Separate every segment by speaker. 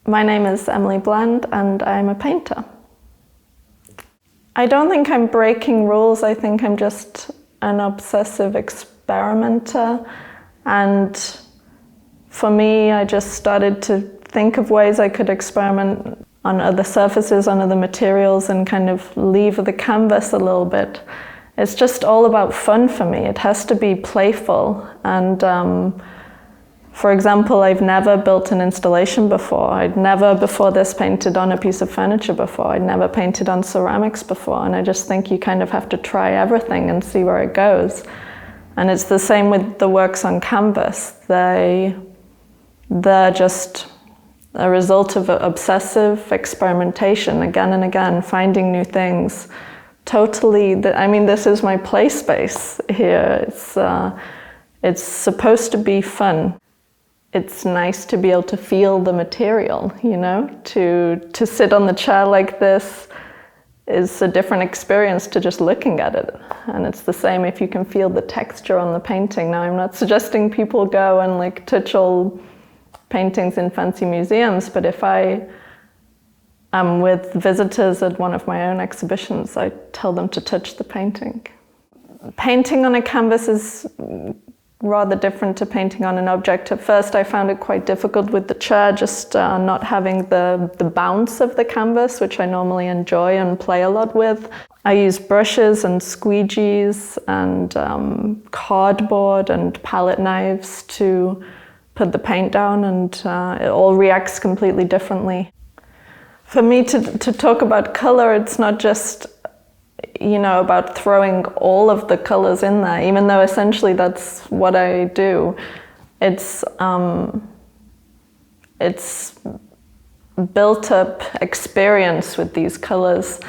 Speaker 1: My name is Emily Bland and I'm a painter. I don't think I'm breaking rules, I think I'm just an obsessive experimenter, and for me I just started to think of ways I could experiment on other surfaces, on other materials, and kind of leave the canvas a little bit. It's just all about fun for me. It has to be playful, and for example, I've never built an installation before. I'd never before this painted on a piece of furniture before. I'd never painted on ceramics before, and I just think you kind of have to try everything and see where it goes. And it's the same with the works on canvas. They're just a result of obsessive experimentation again and again, finding new things. Totally, I mean, this is my play space here. It's supposed to be fun. It's nice to be able to feel the material, you know? To sit on the chair like this is a different experience to just looking at it. And it's the same if you can feel the texture on the painting. Now, I'm not suggesting people go and like touch all paintings in fancy museums, but if I am with visitors at one of my own exhibitions, I tell them to touch the painting. Painting on a canvas is rather different to painting on an object. At first I found it quite difficult with the chair, just not having the bounce of the canvas, which I normally enjoy and play a lot with. I use brushes and squeegees and cardboard and palette knives to put the paint down, and it all reacts completely differently. For me to talk about color, it's not just, you know, about throwing all of the colors in there, even though essentially that's what I do. It's built up experience with these colors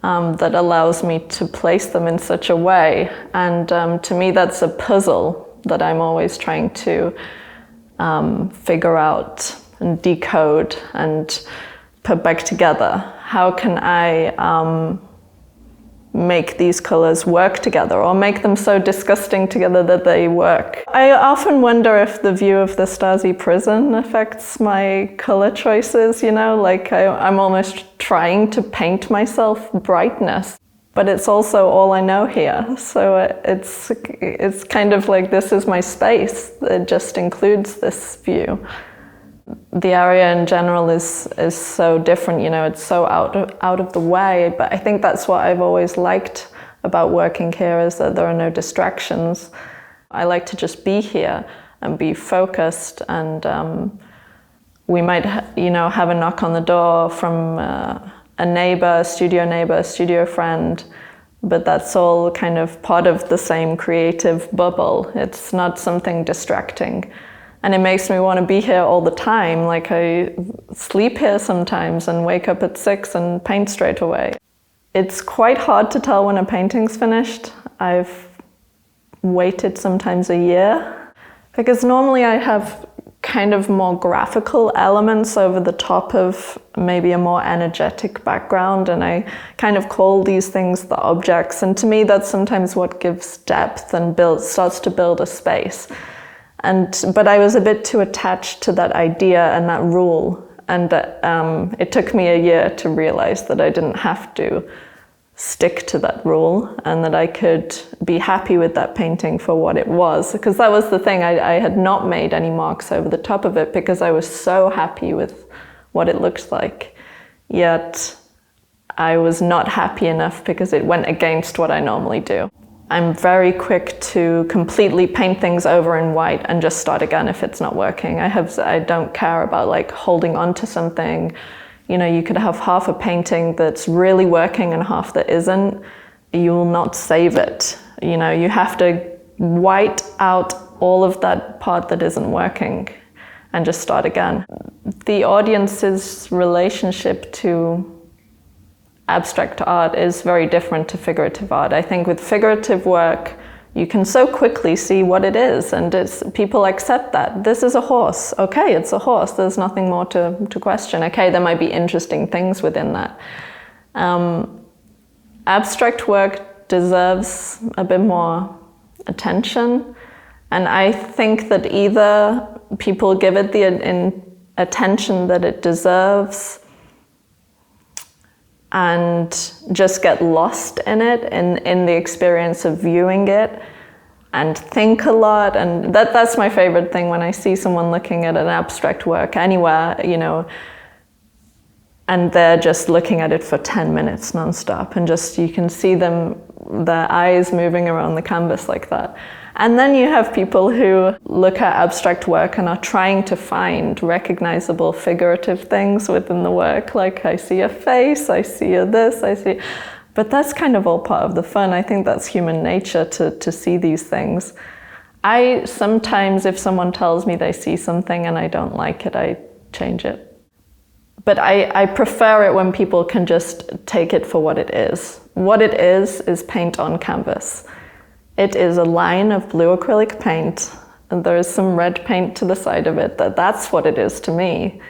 Speaker 1: that allows me to place them in such a way. And to me, that's a puzzle that I'm always trying to figure out and decode and put back together. How can I make these colors work together, or make them so disgusting together that they work? I often wonder if the view of the Stasi prison affects my color choices, you know, like I'm almost trying to paint myself brightness, but it's also all I know here. So it's kind of like this is my space. It just includes this view. The area in general is so different, you know, it's so out of the way, but I think that's what I've always liked about working here, is that there are no distractions. I like to just be here and be focused, and we might, you know, have a knock on the door from a neighbor, a studio friend, but that's all kind of part of the same creative bubble. It's not something distracting. And it makes me want to be here all the time. Like I sleep here sometimes and wake up at 6 and paint straight away. It's quite hard to tell when a painting's finished. I've waited sometimes a year, because normally I have kind of more graphical elements over the top of maybe a more energetic background, and I kind of call these things the objects. And to me, that's sometimes what gives depth and starts to build a space. But I was a bit too attached to that idea and that rule, and it took me a year to realize that I didn't have to stick to that rule, and that I could be happy with that painting for what it was. Because that was the thing, I had not made any marks over the top of it because I was so happy with what it looked like. Yet I was not happy enough because it went against what I normally do. I'm very quick to completely paint things over in white and just start again if it's not working. I don't care about like holding on to something. You know, you could have half a painting that's really working and half that isn't. You will not save it. You know, you have to white out all of that part that isn't working and just start again. The audience's relationship to abstract art is very different to figurative art. I think with figurative work, you can so quickly see what it is, and people accept that. This is a horse. Okay, it's a horse. There's nothing more to question. Okay, there might be interesting things within that. Abstract work deserves a bit more attention, and I think that either people give it the attention that it deserves, and just get lost in it, in the experience of viewing it, and think a lot. And that's my favorite thing when I see someone looking at an abstract work anywhere, you know, and they're just looking at it for 10 minutes nonstop, and just, you can see them, their eyes moving around the canvas like that. And then you have people who look at abstract work and are trying to find recognizable figurative things within the work. Like, I see a face, I see a this, I see... But that's kind of all part of the fun. I think that's human nature to see these things. I sometimes, if someone tells me they see something and I don't like it, I change it. But I prefer it when people can just take it for what it is. What it is paint on canvas. It is a line of blue acrylic paint, and there is some red paint to the side of it. That's what it is to me.